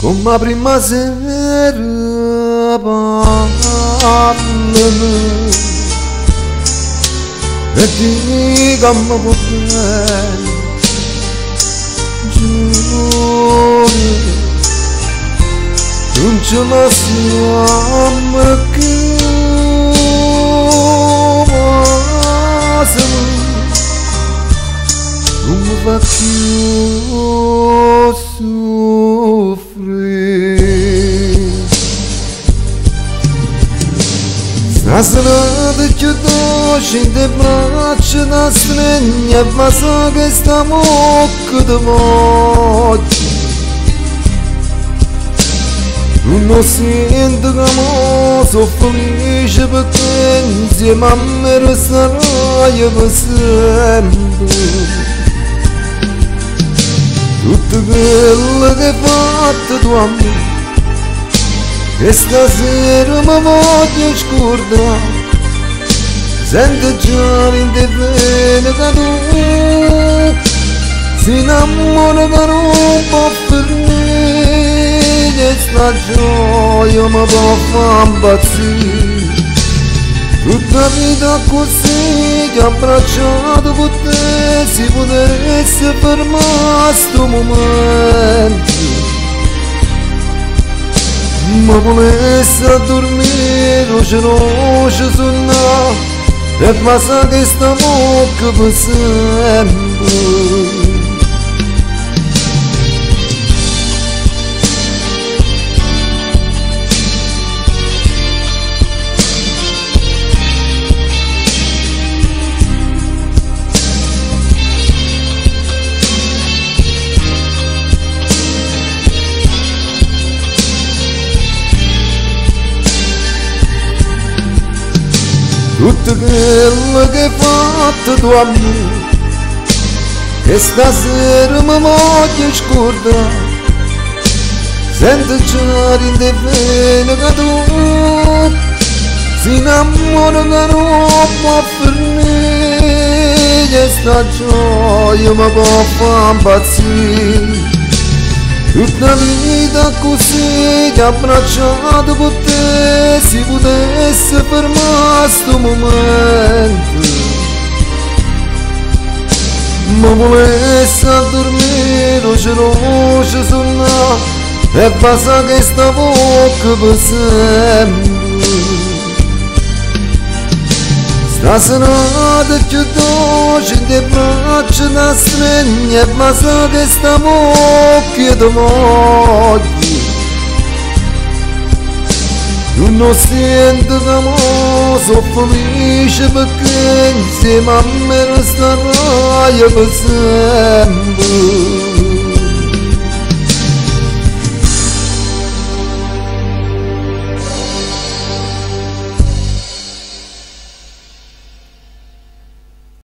Come a prima sera parlami e dicami bene, giuro non ce la siamo più, non mi fa più soffrire. Stasera ti chiudo in te braccia da stregna e basta che stiamo che ti voglio. Non sento che sono felice perché insieme a me resterai per sempre. Tutto quello che hai fatto tu a me, che stasera mi voglio scordare. Sento già in te bene che tu si innamora che non può finire, e sta gioia mi può far impazzire. Tutta vita così ti ho abbracciato con te, si potesse fermare sto momento, ma volesse dormire non ci sono e basta che stiamo che per sempre. Tutto quello che hai fatto tu a me, che stasera mi voglio scordare. Sento già in te bene che tu si innamora che non può finire, e sta gioia mi può far impazzire. Tutta vita così ti ho abbracciato con te, si potesse fermare sto momento, ma volesse dormire non ci sono e basta che stavo che per sempre. Stasera ti chiudo in te braccia da stregna e basta che stiamo che ti voglio. Non sento che sono felice perché insieme a me resterai per sempre.